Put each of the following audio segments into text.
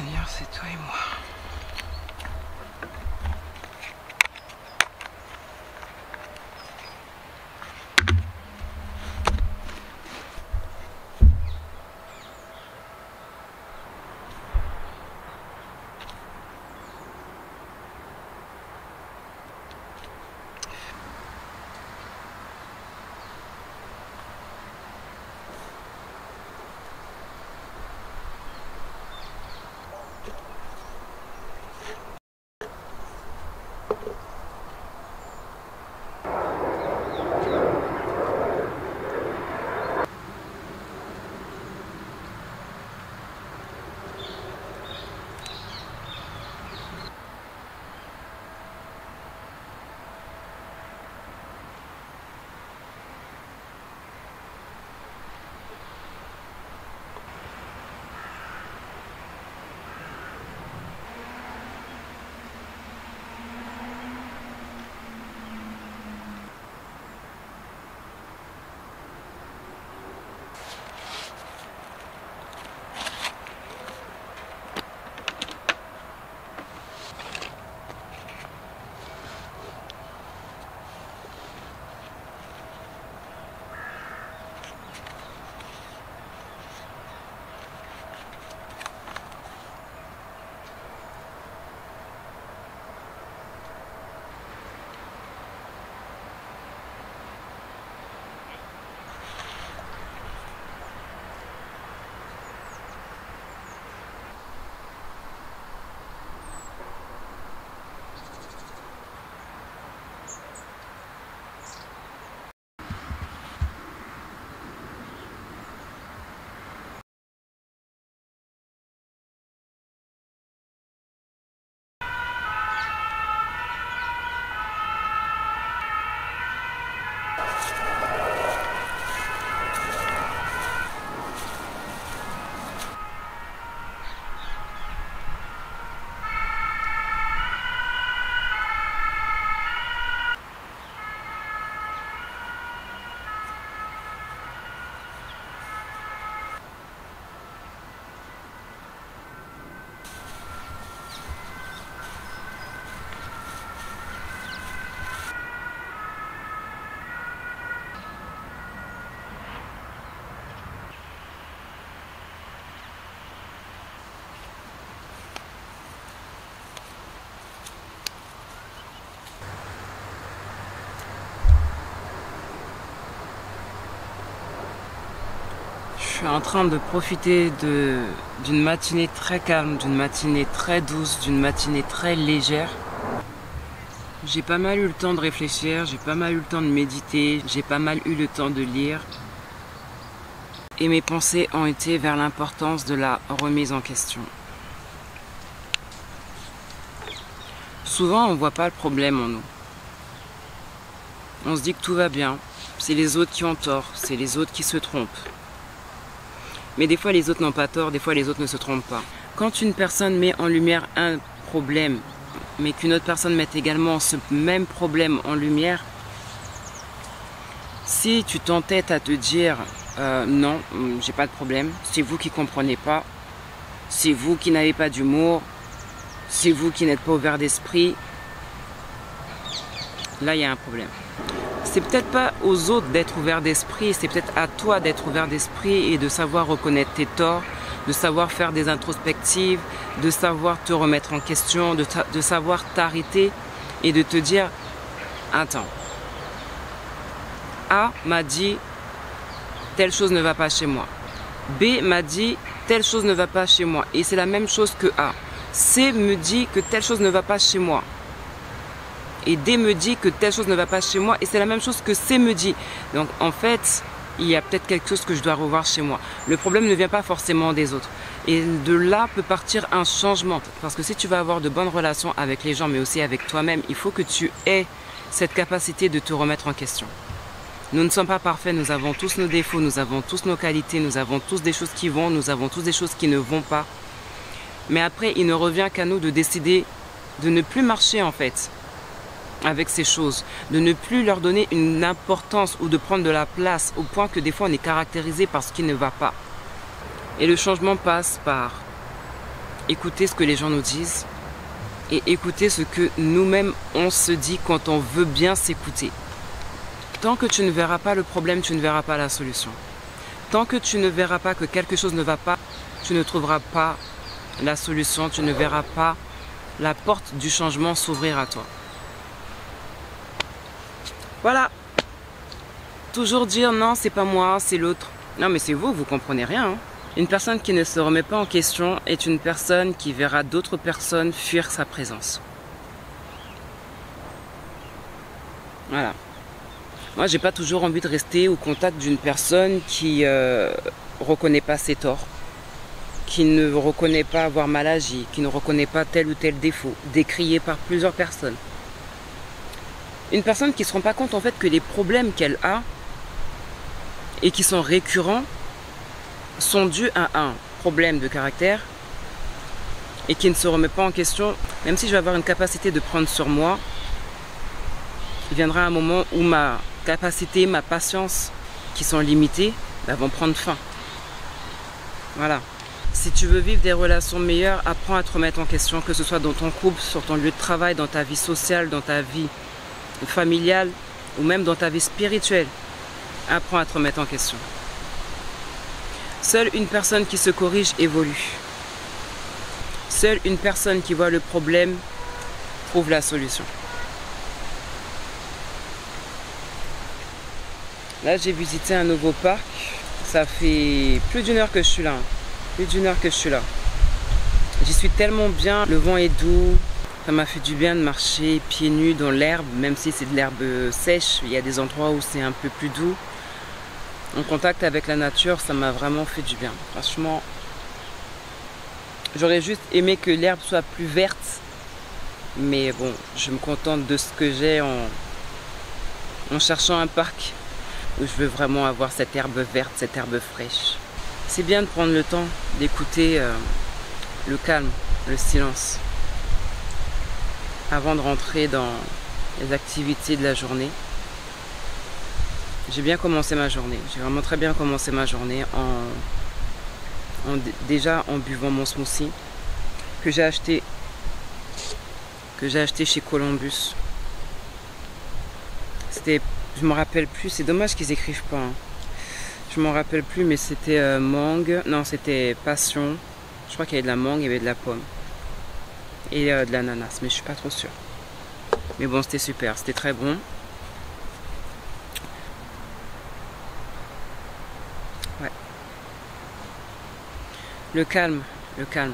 Seigneur, c'est toi et moi. Je suis en train de profiter d'une matinée très calme, d'une matinée très douce, d'une matinée très légère. J'ai pas mal eu le temps de réfléchir, j'ai pas mal eu le temps de méditer, j'ai pas mal eu le temps de lire. Et mes pensées ont été vers l'importance de la remise en question. Souvent, on ne voit pas le problème en nous. On se dit que tout va bien, c'est les autres qui ont tort, c'est les autres qui se trompent. Mais des fois, les autres n'ont pas tort, des fois, les autres ne se trompent pas. Quand une personne met en lumière un problème, mais qu'une autre personne met également ce même problème en lumière, si tu t'entêtes à te dire non, j'ai pas de problème, c'est vous qui comprenez pas, c'est vous qui n'avez pas d'humour, c'est vous qui n'êtes pas ouvert d'esprit, là, il y a un problème. C'est peut-être pas aux autres d'être ouverts d'esprit, c'est peut-être à toi d'être ouvert d'esprit et de savoir reconnaître tes torts, de savoir faire des introspectives, de savoir te remettre en question, de savoir t'arrêter et de te dire attends, A m'a dit telle chose ne va pas chez moi, B m'a dit telle chose ne va pas chez moi et c'est la même chose que A. C me dit que telle chose ne va pas chez moi. Et D me dit que telle chose ne va pas chez moi et c'est la même chose que C me dit. Donc en fait, il y a peut-être quelque chose que je dois revoir chez moi. Le problème ne vient pas forcément des autres. Et de là peut partir un changement. Parce que si tu vas avoir de bonnes relations avec les gens, mais aussi avec toi-même, il faut que tu aies cette capacité de te remettre en question. Nous ne sommes pas parfaits, nous avons tous nos défauts, nous avons tous nos qualités, nous avons tous des choses qui vont, nous avons tous des choses qui ne vont pas. Mais après, il ne revient qu'à nous de décider de ne plus marcher en fait avec ces choses, de ne plus leur donner une importance ou de prendre de la place au point que des fois on est caractérisé par ce qui ne va pas. Et le changement passe par écouter ce que les gens nous disent et écouter ce que nous-mêmes on se dit quand on veut bien s'écouter. Tant que tu ne verras pas le problème, tu ne verras pas la solution. Tant que tu ne verras pas que quelque chose ne va pas, tu ne trouveras pas la solution, tu ne verras pas la porte du changement s'ouvrir à toi. Voilà. Toujours dire non, c'est pas moi, c'est l'autre. Non, mais c'est vous comprenez rien. Hein. Une personne qui ne se remet pas en question est une personne qui verra d'autres personnes fuir sa présence. Voilà. Moi, j'ai pas toujours envie de rester au contact d'une personne qui reconnaît pas ses torts, qui ne reconnaît pas avoir mal agi, qui ne reconnaît pas tel ou tel défaut, décrié par plusieurs personnes. Une personne qui ne se rend pas compte en fait que les problèmes qu'elle a et qui sont récurrents sont dus à un problème de caractère et qui ne se remet pas en question. Même si je vais avoir une capacité de prendre sur moi, il viendra un moment où ma capacité, ma patience qui sont limitées vont prendre fin. Voilà. Si tu veux vivre des relations meilleures, apprends à te remettre en question, que ce soit dans ton couple, sur ton lieu de travail, dans ta vie sociale, dans ta vie familiale ou même dans ta vie spirituelle. Apprends à te remettre en question. Seule une personne qui se corrige évolue. Seule une personne qui voit le problème trouve la solution. Là, j'ai visité un nouveau parc. Ça fait plus d'une heure que je suis là. Plus d'une heure que je suis là. J'y suis tellement bien. Le vent est doux. Ça m'a fait du bien de marcher pieds nus dans l'herbe, même si c'est de l'herbe sèche. Il y a des endroits où c'est un peu plus doux. En contact avec la nature, ça m'a vraiment fait du bien. Franchement, j'aurais juste aimé que l'herbe soit plus verte. Mais bon, je me contente de ce que j'ai en cherchant un parc où je veux vraiment avoir cette herbe verte, cette herbe fraîche. C'est bien de prendre le temps d'écouter le calme, le silence, avant de rentrer dans les activités de la journée. J'ai bien commencé ma journée, j'ai vraiment très bien commencé ma journée déjà en buvant mon smoothie que j'ai acheté chez Columbus. Je me rappelle plus, c'est dommage qu'ils écrivent pas. Hein. Je m'en rappelle plus, mais c'était mangue, non c'était passion. Je crois qu'il y avait de la mangue, il y avait de la pomme et de l'ananas, mais je suis pas trop sûre. Mais bon, c'était super, c'était très bon. Ouais. Le calme, le calme.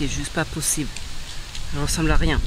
C'est juste pas possible. Elle ressemble à rien.